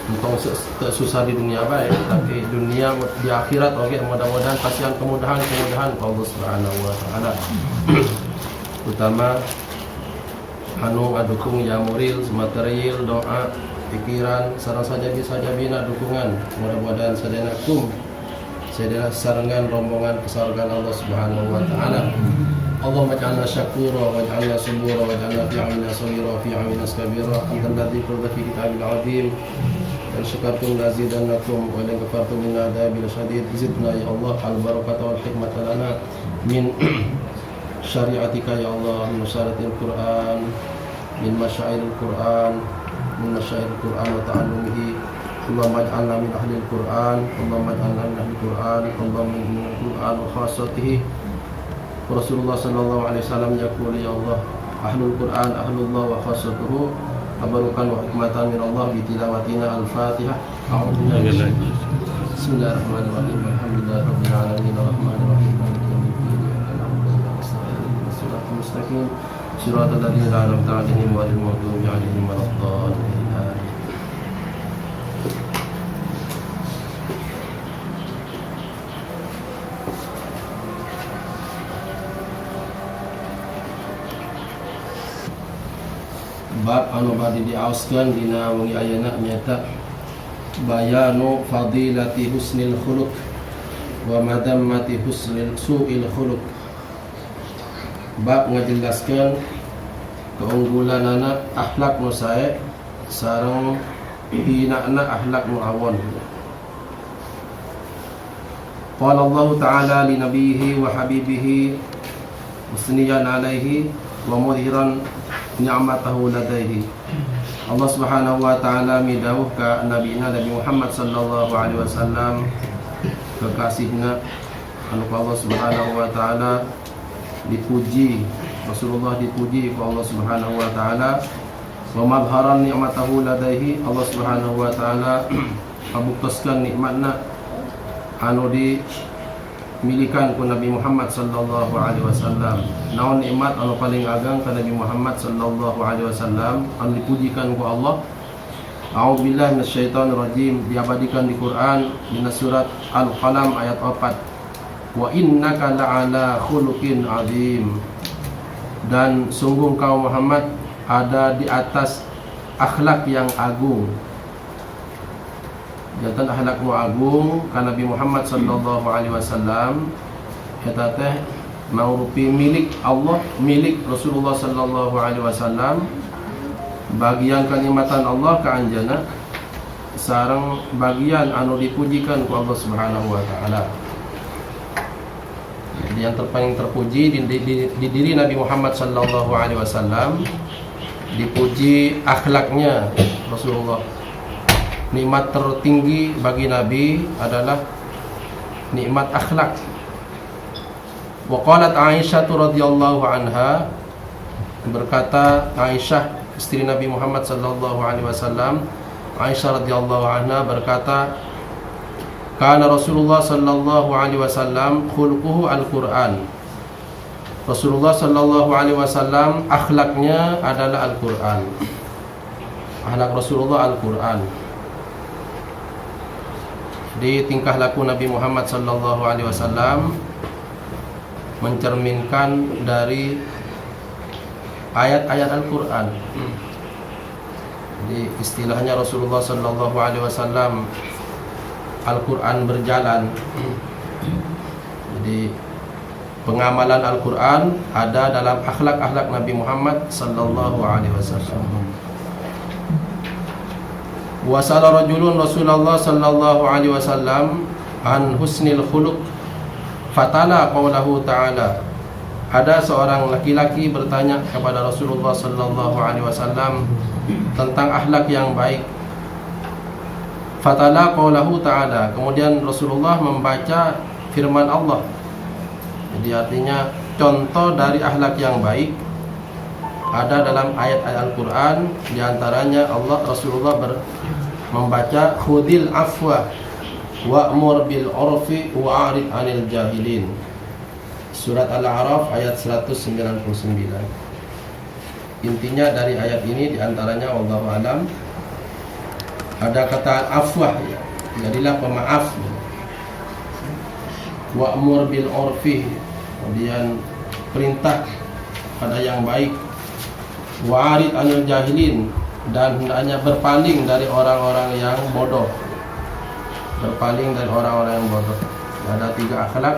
Untung susah di dunia baik, tapi dunia di akhirat oke, mudah-mudahan pasian kemudahan Allah Subhanahu wa taala. Utama anu adukung ya muril material doa pikiran sareng saja bisa bina dukungan mudah-mudahan sadayana sarengan rombongan kesorgan Allah Subhanahu wa taala. Allahumma ij'alna syakura waj'alna subura waj'alna fi 'amina saghira fi 'amina kabira antal ladzi qulta fi kitabil 'azim dan syakartum lazidannakum wa in kafartum min adzabil syadid zidna ya Allah al barakata wal hikmata lana min syariatika ya Allah min syaratil Qur'an min masyairil Qur'an wa ta'allumihi. Allahumma ij'alna min ahlil Qur'an Allahumma ij'alna min ahlil Qur'an Allahumma min Qur'an wa khassatihi. Rasulullah sallallahu alaihi wasallam yaqulu ya Allah ahlul Qur'an ahlullah wa khassatuhu tabarukan wa hikmatan min Allah bi tilawatina al-Fatihah. Bismillahirrahmanirrahim. Alhamdulillahi rabbil alamin arrahmanir rahim maliki yaumiddin iyyaka na'budu wa iyyaka nasta'in ihdinas siratal mustaqim siratal ladzina an'amta 'alaihim ghairil maghdubi 'alaihim waladdallin. Bab anu badi diaoskeun dina wengi ayeuna nyata bayanu fadilati husnil khuluq wa madammati husnil su'il khuluq. Bab ngajelaskeun keunggulanana akhlak nu sae sareng hinaana akhlak nu awon. Qala Allah Ta'ala li nabiyhi wa habibihi musniyan alaihi wa mudhiran ni'matahu ladaihi. Allah Subhanahu wa taala midawuh ka Nabi Muhammad sallallahu alaihi wasallam kekasihna anu Allah Subhanahu wa taala dipuji, Rasulullah dipuji ku Allah Subhanahu wa taala wa madharan ni'matahu ladaihi. Allah Subhanahu wa taala mabuktaskeun nikmatna anu dimilikan ku Nabi Muhammad sallallahu alaihi wasallam. Naon nikmat anu paling agang ka Nabi Muhammad sallallahu alaihi wasallam anu dipujikan ku Allah. A'udzubillahi minasyaitonir rajim, diabadikan di Quran dina surat Al-Qalam ayat 4. Wa innaka la'ala khuluqin azim. Dan sungguh kau Muhammad ada di atas akhlak yang agung. Jantan akhlak nu agung ka Nabi Muhammad sallallahu alaihi wasallam eta teh mangrupi milik Allah, milik Rasulullah sallallahu alaihi wasallam, bagian kenikmatan Allah ka anjeunna sareng bagian anu dipujikan ku Allah Subhanahu wa taala. Jadi yang paling terpuji di diri Nabi Muhammad sallallahu alaihi wasallam dipuji akhlaknya Rasulullah. Nikmat tertinggi bagi Nabi adalah nikmat akhlak. Wa qalat Aisyah radhiyallahu anha, berkata Aisyah istri Nabi Muhammad sallallahu alaihi wasallam, Aisyah radhiyallahu anha berkata, kana Rasulullah sallallahu alaihi wasallam khuluquhu al-Qur'an. Rasulullah sallallahu alaihi wasallam akhlaknya adalah Al-Qur'an. Akhlak Rasulullah Al-Qur'an. Di tingkah laku Nabi Muhammad sallallahu alaihi wasallam mencerminkan dari ayat-ayat Al-Qur'an. Jadi istilahnya Rasulullah sallallahu alaihi wasallam Al-Qur'an berjalan. Jadi pengamalan Al-Qur'an ada dalam akhlak-akhlak Nabi Muhammad sallallahu alaihi wasallam. Wasala rajulun Rasulullah sallallahu alaihi wasallam an husnil khuluq fatala qaulahu ta'ala. Ada seorang laki-laki bertanya kepada Rasulullah sallallahu alaihi wasallam tentang akhlak yang baik. Fatala qaulahu ta'ala, kemudian Rasulullah membaca firman Allah. Jadi artinya contoh dari akhlak yang baik ada dalam ayat-ayat Al-Qur'an, di antaranya Rasulullah membaca khudil afwa wa'mur bil urfi wa'rid 'anil jahilin. Surat Al-A'raf ayat 199. Intinya dari ayat ini di antaranya wallahu alam Ada kata afwah, ya. Jadilah pemaaf. Wa'mur bil urfi, kemudian perintah pada yang baik. Wa'arid anil jahilin, dan hendaknya berpaling dari orang-orang yang bodoh. Berpaling dari orang-orang yang bodoh. Ada 3 akhlak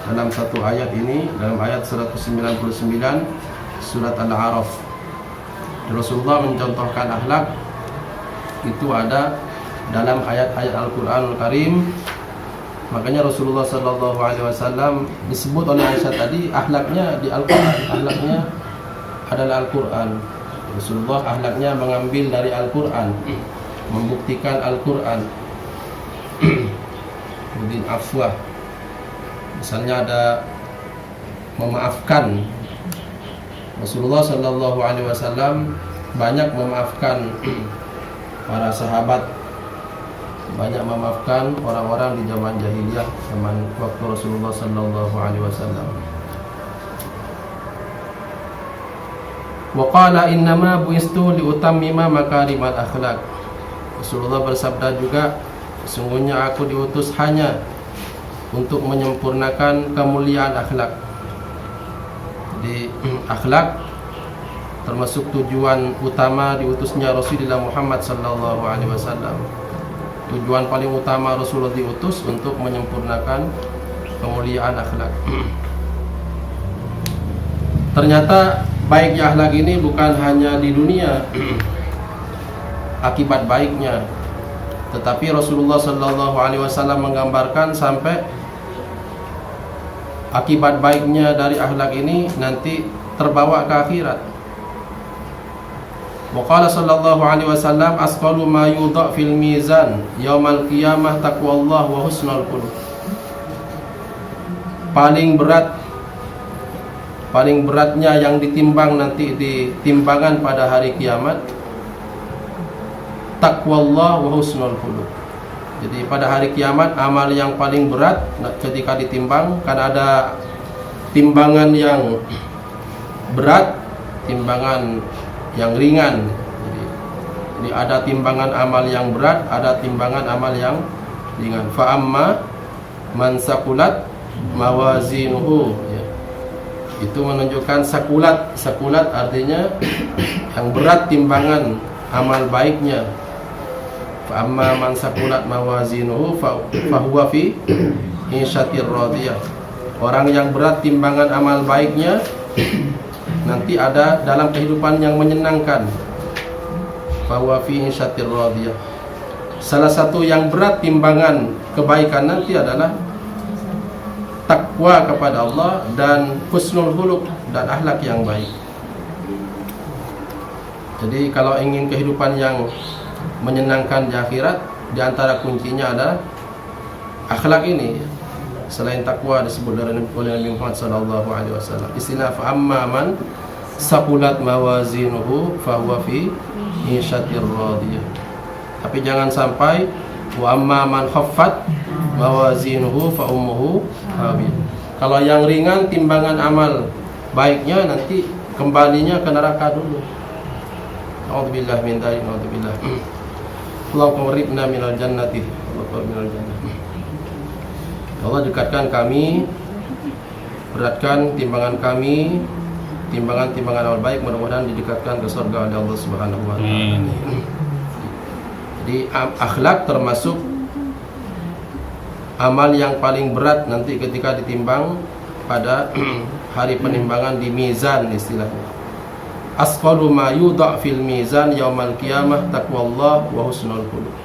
dalam satu ayat ini, dalam ayat 199 surat Al-A'raf. Rasulullah mencontohkan akhlak itu ada dalam ayat-ayat Al-Qur'anul Karim. Makanya Rasulullah SAW disebut oleh Aisyah tadi akhlaknya di Al-Quran. Akhlaknya adalah Al-Quran. Rasulullah akhlaknya mengambil dari Al-Quran, membuktikan Al-Quran. Kemudian afwah, misalnya ada memaafkan. Rasulullah SAW banyak memaafkan para sahabat, banyak memaafkan orang-orang di zaman jahiliyah, zaman waktu Rasulullah SAW. Wa qala innama buistu liutammima makarimal akhlak. Rasulullah bersabda juga, sesungguhnya aku diutus hanya untuk menyempurnakan kemuliaan akhlak. Jadi akhlak termasuk tujuan utama diutusnya Rasulullah Muhammad SAW. Tujuan paling utama Rasulullah diutus untuk menyempurnakan kemuliaan akhlak. Ternyata baiknya akhlak ini bukan hanya di dunia akibat baiknya, tetapi Rasulullah SAW menggambarkan sampai akibat baiknya dari akhlak ini nanti terbawa ke akhirat. Wa qala sallallahu alaihi wasallam asqalu ma yudha' fil mizan yaumal qiyamah taqwallah wa husnul khuluq. Paling beratnya yang ditimbang nanti di timbangan pada hari kiamat, taqwallah wa husnul khuluq. Jadi pada hari kiamat amal yang paling berat ketika ditimbang, kan ada timbangan yang berat, timbangan yang ringan. Jadi ada timbangan amal yang berat, ada timbangan amal yang ringan. Fa amma man saqulat mawazinuhu, ya. Itu menunjukkan sakulat. Sakulat artinya yang berat timbangan amal baiknya. Fa amma man saqulat mawazinuhu fa huwa fi insyatir radiyah. Orang yang berat timbangan amal baiknya nanti ada dalam kehidupan yang menyenangkan. Bahwa fi insyatir radiyah. Salah satu yang berat timbangan kebaikan nanti adalah takwa kepada Allah dan husnul khuluq dan akhlak yang baik. Jadi kalau ingin kehidupan yang menyenangkan di akhirat, di antara kuncinya adalah akhlak ini. Selain takwa disebut oleh Nabi Muhammad SAW, istilah fa amma man saqulat mawazinuhu fa huwa fi insyatir radiyah. Tapi jangan sampai wa amma man khaffat mawazinuhu fa ummuhu hawiyah. Kalau yang ringan timbangan amal baiknya nanti kembalinya ke neraka dulu. A'udzubillah min dzalik, a'udzubillah. Allahumma qribna minal jannati, Allahumma minal jannah. Allah dekatkan kami, beratkan timbangan kami, timbangan amal baik, mudah-mudahan didekatkan ke surga oleh Allah Subhanahu wa taala. Jadi akhlak termasuk amal yang paling berat nanti ketika ditimbang pada hari penimbangan di mizan istilahnya. Asqalu ma yudha' fil mizan yaumal qiyamah taqwallah wa husnul khuluq.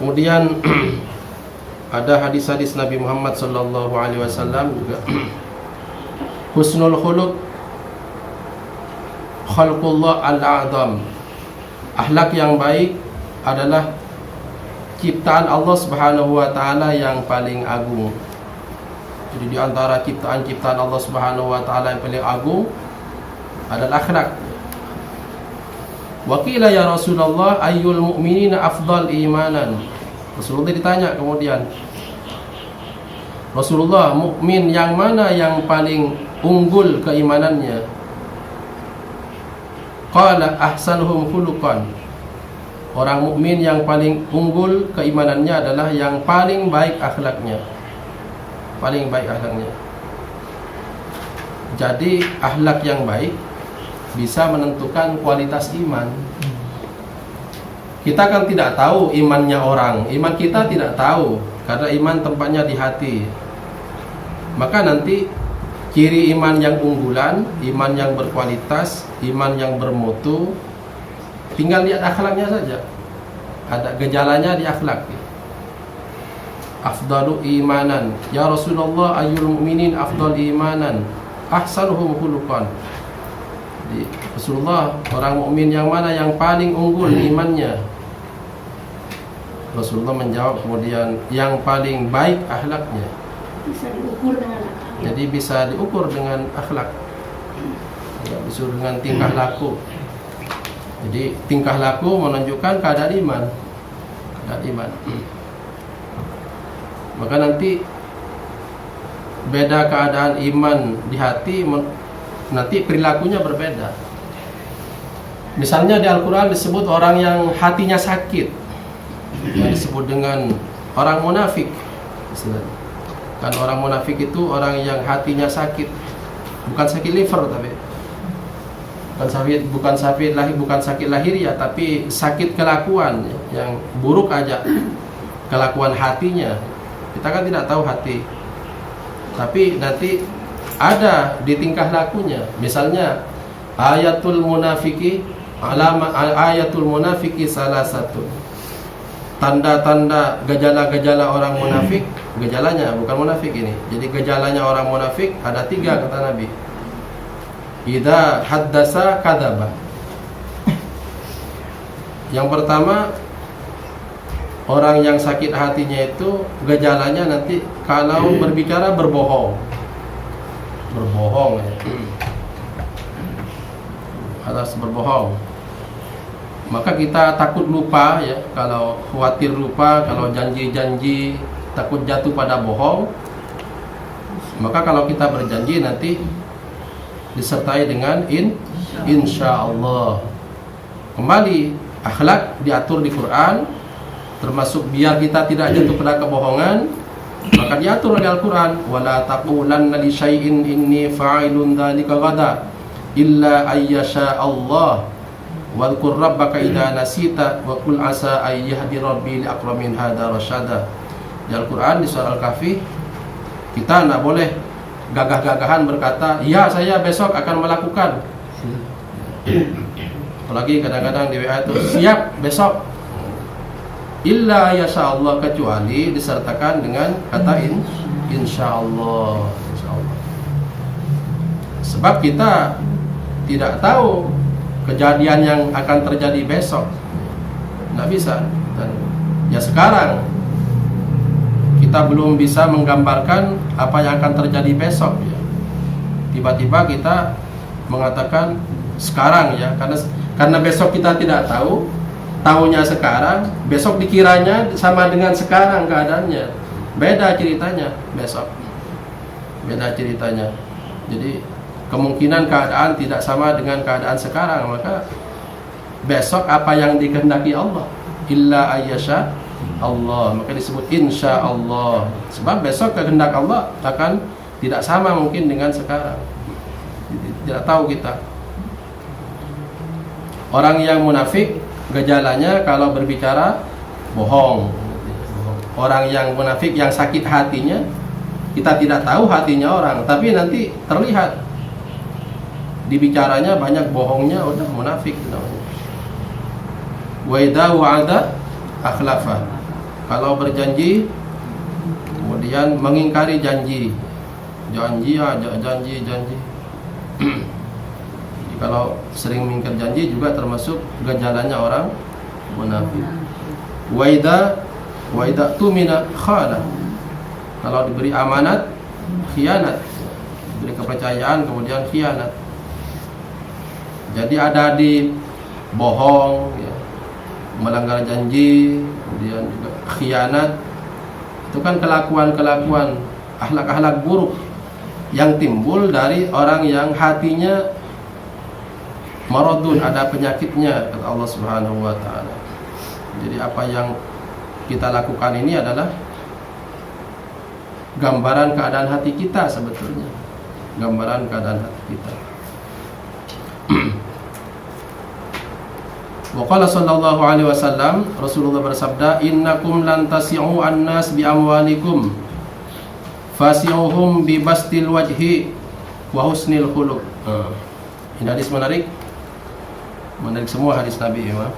Kemudian ada hadis-hadis Nabi Muhammad sallallahu alaihi wasallam juga. Husnul khuluq khalqullah al-a'zam. Akhlak yang baik adalah ciptaan Allah Subhanahu wa taala yang paling agung. Jadi di antara ciptaan Allah Subhanahu wa taala yang paling agung adalah akhlak. Wa qila ya Rasulullah ayyul mu'minina afdal imanan. Rasulullah ditanya kemudian, Rasulullah, mukmin yang mana yang paling unggul keimanannya? Qala ahsanuhum khuluqan. Orang mukmin yang paling unggul keimanannya adalah yang paling baik akhlaknya. Paling baik akhlaknya. Jadi akhlak yang baik bisa menentukan kualitas iman. Kita kan tidak tahu imannya orang. Iman kita tidak tahu, karena iman tempatnya di hati. Maka nanti ciri iman yang unggulan, iman yang berkualitas, iman yang bermutu, tinggal lihat akhlaknya saja. Ada gejalanya di akhlak. Afdalu imanan. Ya Rasulullah, ayyul mu'minin afdal imanan? Ahsanuhum khuluqan. Jadi Rasulullah, orang mukmin yang mana yang paling unggul imannya? Rasulullah menjawab kemudian, yang paling baik akhlaknya. Bisa diukur dengan akhlak. Jadi bisa diukur dengan akhlak, tidak bisa dengan tingkah laku. Jadi tingkah laku menunjukkan keadaan iman. Keadaan iman. Maka nanti beda keadaan iman di hati, nanti perilakunya berbeda. Misalnya di Al-Quran disebut orang yang hatinya sakit, yang disebut dengan orang munafik. Kan orang munafik itu orang yang hatinya sakit, bukan sakit liver tapi bukan sakit lahir ya, tapi sakit kelakuan yang buruk aja, kelakuan hatinya. Kita kan tidak tahu hati, tapi nanti ada di tingkah lakunya. Misalnya ayatul munafiki salah satu tanda-tanda gejala-gejala orang munafik. Gejalanya bukan munafik ini. Jadi gejalanya orang munafik ada 3 kata Nabi. Idza haddasa kadzaba. Yang pertama, orang yang sakit hatinya itu gejalanya nanti kalau berbicara berbohong. Berbohong ya. Atas berbohong. Maka kita takut lupa ya, kalau khawatir lupa, kalau janji-janji takut jatuh pada bohong. Maka kalau kita berjanji nanti disertai dengan insya Allah. Kembali akhlak diatur di Quran, termasuk biar kita tidak jatuh pada kebohongan, maka diatur oleh Al-Quran. Wala taqulanna li syai'in inni fa'ilun dzalika ghada illa ayyasha Allah wadhkur rabbaka idza nasita wa qul asa ay yahdi rabbi li aqramin hada rasyada. Di Al-Quran di surah Al-Kahfi kita tidak boleh gagah-gagahan berkata, ya saya besok akan melakukan. Apalagi kadang-kadang di WA itu siap besok. Illa yasha Allah, kecuali disertakan dengan kata insya Allah. Sebab kita tidak tahu kejadian yang akan terjadi besok. Tidak bisa. Dan ya sekarang kita belum bisa menggambarkan apa yang akan terjadi besok ya. Tiba-tiba kita mengatakan sekarang ya, karena besok kita tidak tahu. Tahunya sekarang, besok dikiranya sama dengan sekarang keadaannya. Beda ceritanya besok. Beda ceritanya. Jadi kemungkinan keadaan tidak sama dengan keadaan sekarang. Maka besok apa yang dikehendaki Allah, illa ayyasha Allah, maka disebut insya Allah. Sebab besok kehendak Allah akan tidak sama mungkin dengan sekarang. Tidak tahu kita. Orang yang munafik gejalanya kalau berbicara bohong. Orang yang munafik yang sakit hatinya, kita tidak tahu hatinya orang, tapi nanti terlihat dibicaranya banyak bohongnya, udah munafik namanya. Wa idza wa'ada akhlafa. Kalau berjanji kemudian mengingkari janji. Janji. Kalau sering mengingkar janji juga termasuk gejalanya orang munafik. Wa idza tumina khana. Kalau diberi amanat khianat. Diberi kepercayaan kemudian khianat. Jadi ada di bohong ya, melanggar janji, kemudian juga khianat. Itu kan kelakuan-kelakuan akhlak-akhlak buruk yang timbul dari orang yang hatinya maradun, ada penyakitnya, kata Allah Subhanahu wa taala. Jadi apa yang kita lakukan ini adalah gambaran keadaan hati kita sebetulnya. Gambaran keadaan hati kita. Wa qala sallallahu alaihi wasallam, Rasulullah bersabda, "Innakum lan tasi'u an-nas bi amwalikum, fasi'uhum bi bastil wajhi wa husnil khuluq." Ini hadis menarik. Menarik semua hadis Nabi ya.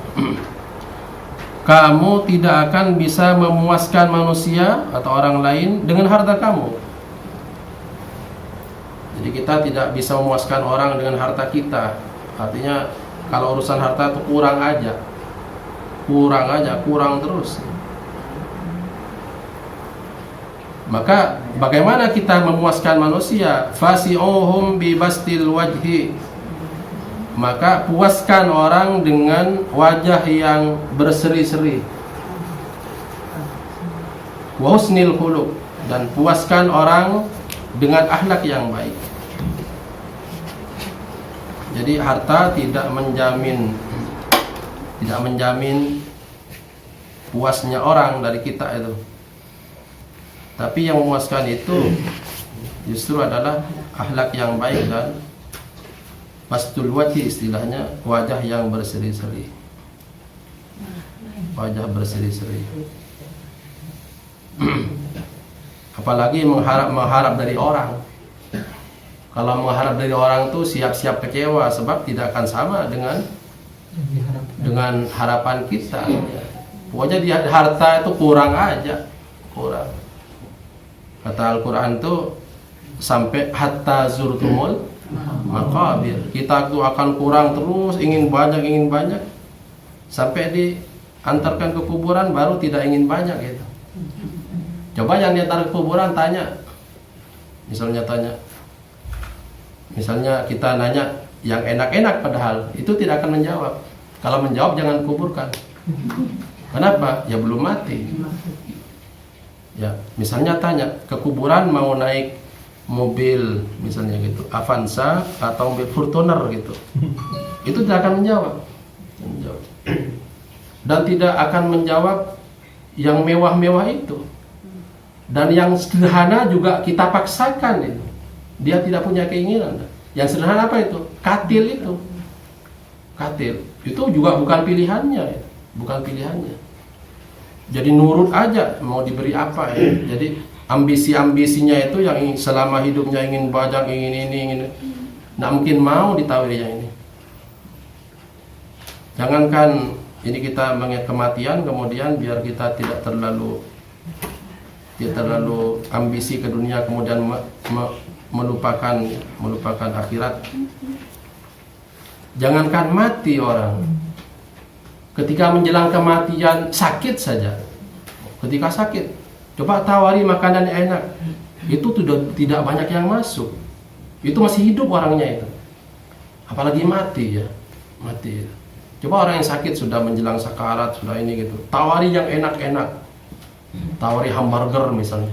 Kamu tidak akan bisa memuaskan manusia atau orang lain dengan harta kamu. Jadi kita tidak bisa memuaskan orang dengan harta kita. Artinya kalau urusan harta itu kurang aja, kurang terus. Maka bagaimana kita memuaskan manusia? Fasi'uhum bi bastil wajhi. Maka puaskan orang dengan wajah yang berseri-seri. Wa husnil khuluq, dan puaskan orang dengan akhlak yang baik. Jadi harta tidak menjamin puasnya orang dari kita itu. Tapi yang memuaskan itu justru adalah akhlak yang baik dan bastul wajhi, istilahnya wajah yang berseri-seri. Wajah berseri-seri. Apalagi mengharap dari orang. Kalau mengharap dari orang tuh siap-siap kecewa, sebab tidak akan sama dengan harapan kita. Pokoknya di harta itu kurang aja, kurang. Kata Al-Quran tuh sampai hatta zurtumul maqabir. Kita tuh akan kurang terus, ingin banyak, sampai diantarkan ke kuburan baru tidak ingin banyak gitu. Coba yang diantar ke kuburan tanya, misalnya kita nanya yang enak-enak, padahal itu tidak akan menjawab. Kalau menjawab jangan kuburkan. Kenapa? Ya belum mati. Ya, misalnya tanya ke kuburan mau naik mobil misalnya gitu, Avanza atau mobil Fortuner gitu, itu tidak akan menjawab. Dan tidak akan menjawab yang mewah-mewah itu. Dan yang sederhana juga kita paksakan itu. Dia tidak punya keinginan. Yang sederhana apa itu? Katil itu. Katil itu juga bukan pilihannya, bukan pilihannya. Jadi nurut aja mau diberi apa ya. Jadi ambisi-ambisinya itu yang selama hidupnya ingin banyak, ingin nggak mungkin mau ditawari yang ini. Jangankan ini kita mengingat kematian, kemudian biar kita tidak terlalu ambisi ke dunia, kemudian melupakan akhirat. Jangankan mati orang, ketika menjelang kematian sakit saja, ketika sakit coba tawari makanan enak, itu tidak banyak yang masuk. Itu masih hidup orangnya itu. Apalagi mati ya, mati. Coba orang yang sakit sudah menjelang sakarat, sudah ini gitu. Tawari yang enak-enak. Tawari hamburger misalnya.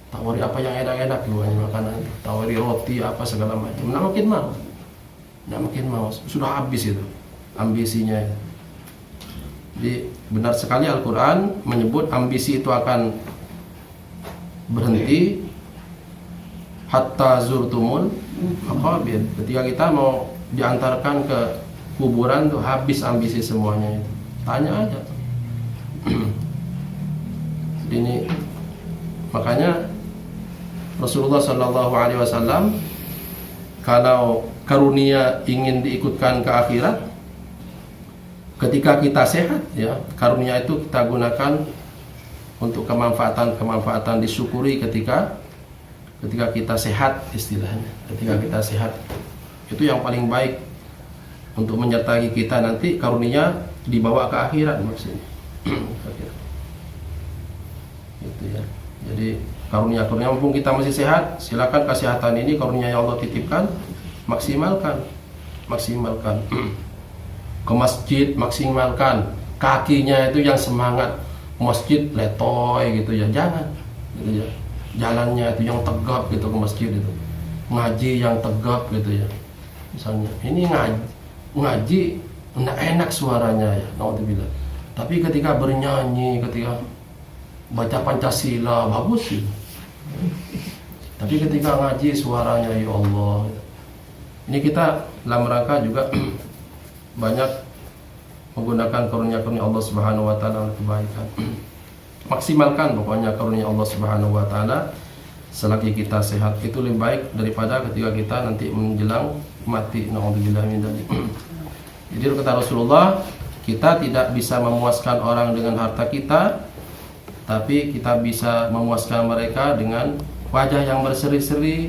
Tawari apa yang enak-enak juga makanan. Tawari roti apa segala macam. Nggak mungkin mau. Sudah habis itu ambisinya. Jadi benar sekali Al-Quran menyebut ambisi itu akan berhenti hatta zurtumul maqabir. Ketika kita mau diantarkan ke kuburan tuh habis ambisi semuanya itu. Tanya aja. Ini makanya Rasulullah Shallallahu Alaihi Wasallam kalau karunia ingin diikutkan ke akhirat, ketika kita sehat, ya karunia itu kita gunakan untuk kemanfaatan disyukuri ketika kita sehat, istilahnya. Ketika kita sehat, itu yang paling baik untuk menyertai kita nanti karunia dibawa ke akhirat maksudnya. Gitu ya. Jadi karunia mumpung kita masih sehat, silakan kesehatan ini karunia yang Allah titipkan, maksimalkan. Ke masjid maksimalkan, kakinya itu yang semangat masjid letoy gitu ya, jangan gitu ya. Jalannya itu yang tegap gitu ke masjid itu, ngaji yang tegap gitu ya. Misalnya ini ngaji enak suaranya ya, naudzubillah. Tapi ketika bernyanyi, ketika baca Pancasila bagus sih. Tapi ketika ngaji suaranya ya Allah. Ini kita dalam rangka juga banyak menggunakan karunia-karunia Allah Subhanahu wa taala untuk kebaikan. Maksimalkan pokoknya karunia Allah Subhanahu wa taala selagi kita sehat. Itu lebih baik daripada ketika kita nanti menjelang mati. Naudzubillah min dzalik. Jadi kata Rasulullah, kita tidak bisa memuaskan orang dengan harta kita, tapi kita bisa memuaskan mereka dengan wajah yang berseri-seri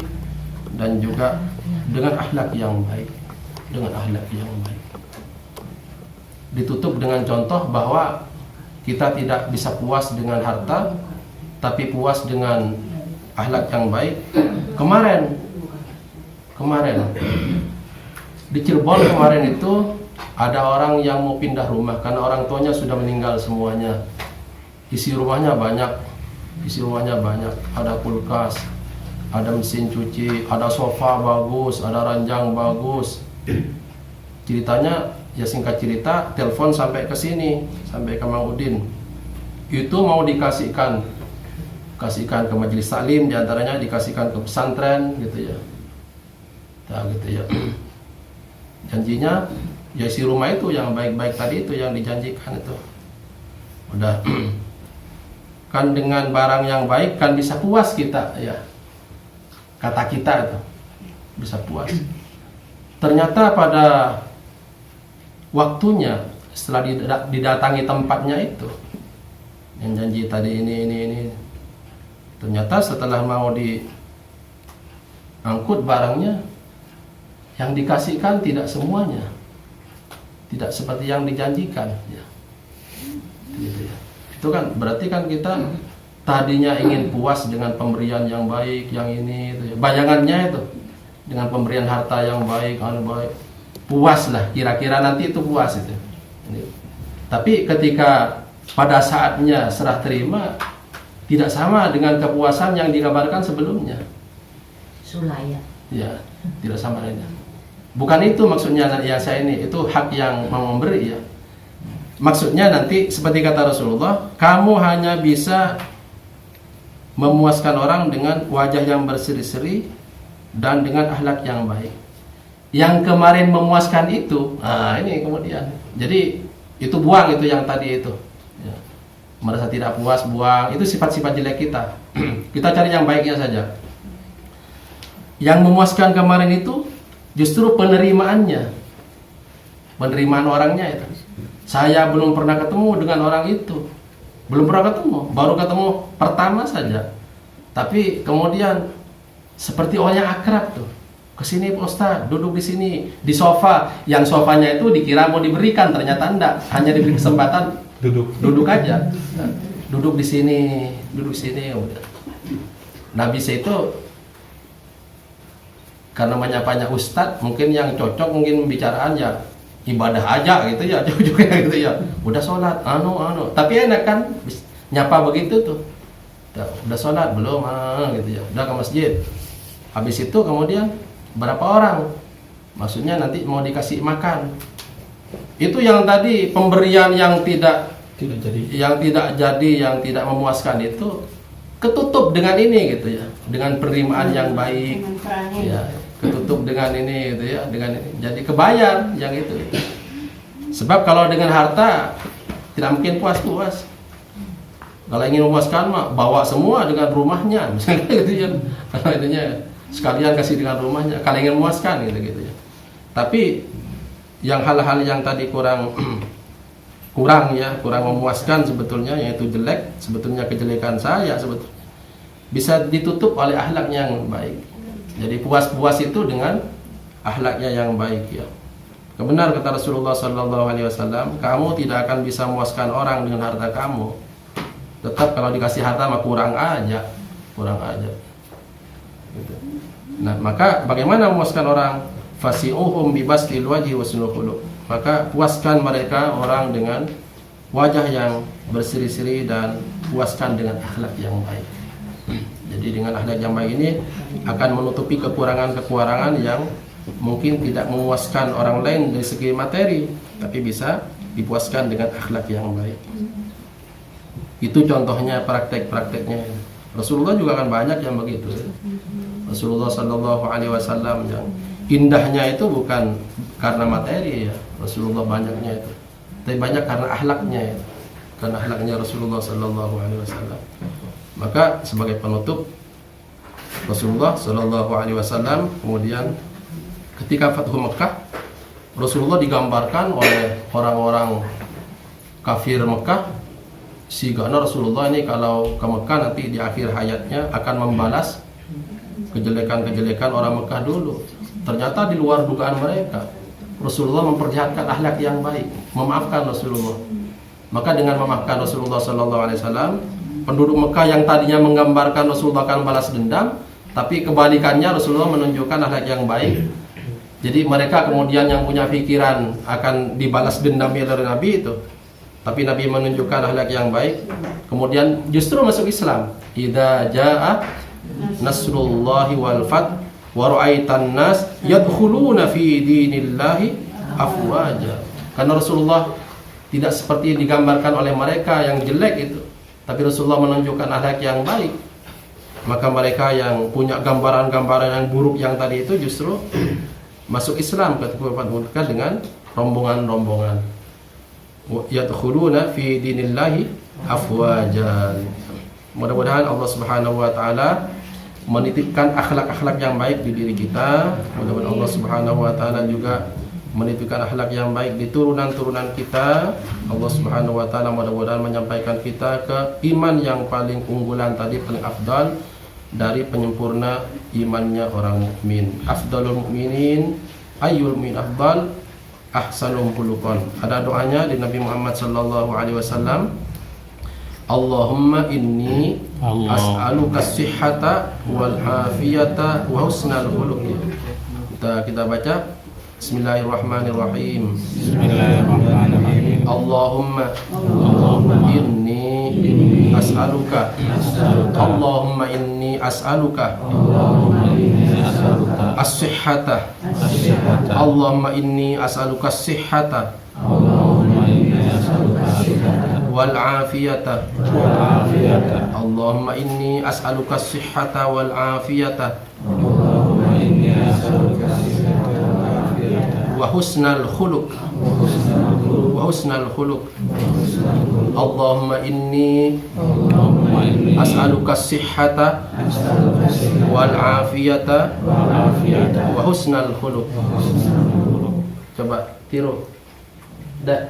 dan juga dengan akhlak yang baik. Dengan akhlak yang baik. Ditutup dengan contoh bahwa kita tidak bisa puas dengan harta, tapi puas dengan akhlak yang baik. Kemarin di Cirebon kemarin itu ada orang yang mau pindah rumah karena orang tuanya sudah meninggal semuanya. Isi rumahnya banyak. Ada kulkas, ada mesin cuci, ada sofa bagus, ada ranjang bagus. Ceritanya ya singkat cerita, telepon sampai ke sini, sampai ke Mang Udin. Itu mau kasihkan ke majelis taklim, diantaranya dikasihkan ke pesantren gitu ya. Nah, gitu ya. Janjinya ya si rumah itu yang baik-baik tadi itu yang dijanjikan itu. Udah. Kan dengan barang yang baik kan bisa puas kita ya. Kata kita itu bisa puas. Ternyata pada waktunya setelah didatangi tempatnya itu yang janji tadi ini ternyata setelah mau diangkut barangnya yang dikasihkan tidak semuanya, tidak seperti yang dijanjikan ya. Gitu ya. Itu kan berarti kan kita tadinya ingin puas dengan pemberian yang baik, yang ini itu ya. Bayangannya itu dengan pemberian harta yang baik, puas lah, kira-kira nanti itu puas itu. Tapi ketika pada saatnya serah terima tidak sama dengan kepuasan yang digambarkan sebelumnya. Sulaya. Ya, tidak sama dengan. Bukan itu maksudnya ya saya ini, itu hak yang mau memberi ya. Maksudnya nanti seperti kata Rasulullah, kamu hanya bisa memuaskan orang dengan wajah yang berseri-seri dan dengan akhlak yang baik. Yang kemarin memuaskan itu, nah ini kemudian. Jadi itu buang itu yang tadi itu. Ya. Merasa tidak puas, buang. Itu sifat-sifat jelek kita. Kita cari yang baiknya saja. Yang memuaskan kemarin itu justru penerimaannya. Penerimaan orangnya itu. Saya belum pernah ketemu dengan orang itu. Belum pernah ketemu, baru ketemu pertama saja. Tapi kemudian seperti orang yang akrab tuh. Kesini Pak Ustaz, duduk di sini di sofa. Yang sofanya itu dikira mau diberikan, ternyata enggak. Hanya diberi kesempatan duduk aja. Nah, duduk di sini. Udah. Nah bisa itu karena menyapanya Ustadz, mungkin yang cocok mungkin pembicaraan ya ibadah aja gitu ya, juga gitu ya. Udah sholat, tapi enak kan nyapa begitu tuh. Udah sholat belum, gitu ya. Udah ke masjid. Habis itu kemudian berapa orang? Maksudnya nanti mau dikasih makan. Itu yang tadi pemberian yang tidak jadi, yang tidak memuaskan itu ketutup dengan ini gitu ya, dengan penerimaan yang baik. Ya, ketutup dengan ini gitu ya, dengan ini. Jadi kebayar yang itu. Sebab kalau dengan harta tidak mungkin puas-puas. Kalau ingin memuaskan mah bawa semua dengan rumahnya, misalnya gitu ya. Kalau itunya sekalian kasih dengan rumahnya. Kalau ingin memuaskan gitu ya. Tapi yang hal-hal yang tadi kurang memuaskan sebetulnya, yaitu jelek, sebetulnya kejelekan saya sebetulnya bisa ditutup oleh akhlaknya yang baik. Jadi puas-puas itu dengan akhlaknya yang baik ya. Benar kata Rasulullah SAW, kamu tidak akan bisa memuaskan orang dengan harta kamu. Tetap kalau dikasih harta mah kurang aja. Gitu. Nah, maka bagaimana memuaskan orang? Fasi'uhum bibastil wajhi wasnul khuluq. Maka puaskan mereka orang dengan wajah yang berseri-seri dan puaskan dengan akhlak yang baik. Jadi dengan akhlak yang baik ini akan menutupi kekurangan-kekurangan yang mungkin tidak memuaskan orang lain dari segi materi, tapi bisa dipuaskan dengan akhlak yang baik. Itu contohnya praktek-prakteknya. Rasulullah juga kan banyak yang begitu. Rasulullah Shallallahu Alaihi Wasallam yang indahnya itu bukan karena materi ya, Rasulullah banyaknya itu, tapi banyak karena akhlaknya ya, karena akhlaknya Rasulullah Shallallahu Alaihi Wasallam. Maka sebagai penutup, Rasulullah Shallallahu Alaihi Wasallam kemudian ketika Fathu Mekah, Rasulullah digambarkan oleh orang-orang kafir Mekah, sigana Rasulullah ini kalau ke Mekah nanti di akhir hayatnya akan membalas kejelekan-kejelekan orang Mekah dulu. Ternyata di luar dugaan mereka, Rasulullah memperlihatkan akhlak yang baik, memaafkan Rasulullah. Maka dengan memaafkan Rasulullah Sallallahu Alaihi Wasallam, penduduk Mekah yang tadinya menggambarkan Rasulullah akan balas dendam, tapi kebalikannya Rasulullah menunjukkan akhlak yang baik. Jadi mereka kemudian yang punya pikiran akan dibalas dendam oleh Nabi itu, tapi Nabi menunjukkan akhlak yang baik, kemudian justru masuk Islam. Idza jaa nasrullahi wal fath wa ra'aitan nas yadkhuluna fi dinillahi afwaja. Karena Rasulullah tidak seperti digambarkan oleh mereka yang jelek itu, tapi Rasulullah menunjukkan akhlak yang baik. Maka mereka yang punya gambaran-gambaran yang buruk yang tadi itu justru masuk Islam ketika Fathu Mekah dengan rombongan-rombongan. Yadkhuluna fi dinillahi afwajan. Mudah-mudahan Allah Subhanahu wa taala menitipkan akhlak-akhlak yang baik di diri kita. Mudah-mudahan Allah Subhanahu wa taala juga menitipkan akhlak yang baik di turunan-turunan kita. Allah Subhanahu wa taala mudah-mudahan menyampaikan kita ke iman yang paling unggulan tadi, paling afdal dari penyempurna imannya orang mukmin. Afdalul mukminin ayyul mu'min afdal ahsanum khuluqan. Ada doanya di Nabi Muhammad sallallahu alaihi wasallam. Allahumma inni as'aluka as-sihhata wal afiyata wa husnal khuluq. Kita baca Bismillahirrahmanirrahim. Bismillahirrahmanirrahim. Allahumma inni as'aluka. Allahumma inni as'aluka as-sihhata. Allahumma inni as'aluka as-sihhata wal afiyata. Allahumma inni as'aluka as-sihhata wal afiyata wa husnal khuluq. Wa husnal khuluq. Allahumma inni as'aluka as-sihhata wal afiyata wa husnal khuluq. Coba tiru. Da.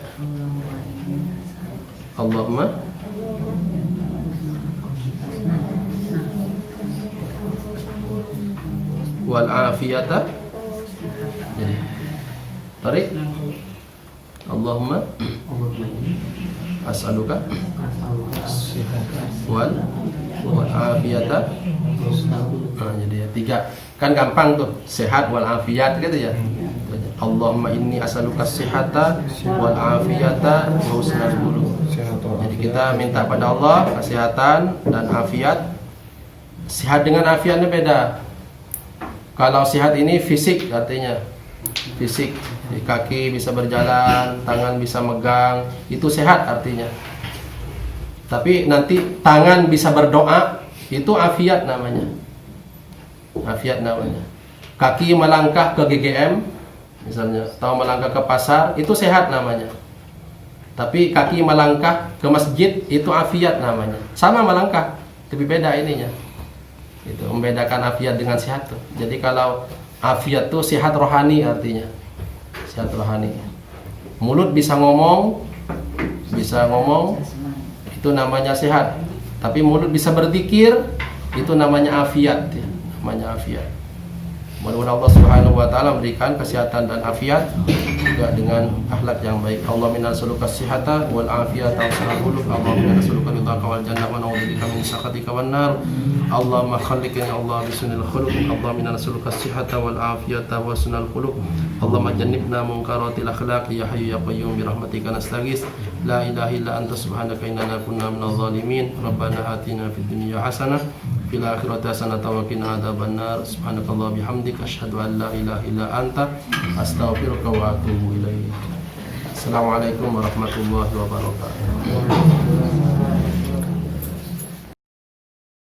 Allahumma wal afiyata. Jadi tarik. Allahumma as'aluka wal afiyata. Jadi ya, 3. Kan gampang tuh, sehat wal afiyat gitu ya. Allahumma inni as'aluka as-sihhata wal afiyata wa husnal khuluq. Jadi kita minta pada Allah kesehatan dan afiat. Sehat dengan afiatnya beda. Kalau sehat ini fisik, artinya fisik, kaki bisa berjalan, tangan bisa megang, itu sehat artinya. Tapi nanti tangan bisa berdoa, itu afiat namanya. Afiat namanya. Kaki melangkah ke GGM misalnya, atau melangkah ke pasar, itu sehat namanya. Tapi kaki melangkah ke masjid, itu afiat namanya. Sama melangkah, tapi beda ininya. Itu membedakan afiat dengan sehat tuh. Jadi kalau afiat tuh sehat rohani artinya. Sehat rohani. Mulut bisa ngomong, itu namanya sehat. Tapi mulut bisa berzikir, itu namanya afiat ya. Namanya afiat. Mudah-mudahan Allah Subhanahu wa taala memberikan kesehatan dan afiat juga dengan akhlak yang baik. Allahumma inna nas'aluka as-sihhata wal afiyata wa husnal khuluq. Allahumma inna nas'aluka ridhaka wal jannah wa na'udzubika min sakhatika wan nar. Allahumma khalliqna ya Allah bi sunnil khuluq. Allahumma inna nas'aluka as-sihhata wal afiyata wa husnal khuluq. Allahumma jannibna munkaratil akhlaq ya hayyu ya qayyum bi rahmatika nastaghits. La ilaha illa anta subhanaka inna kunna minadh dhalimin. Rabbana atina fid dunya hasanah fil akhirati hasanatan wa qina adzabannar. Subhanakallah bihamdika asyhadu an la ilaha illa anta astaghfiruka wa atubu ilaik. Assalamualaikum warahmatullahi wabarakatuh.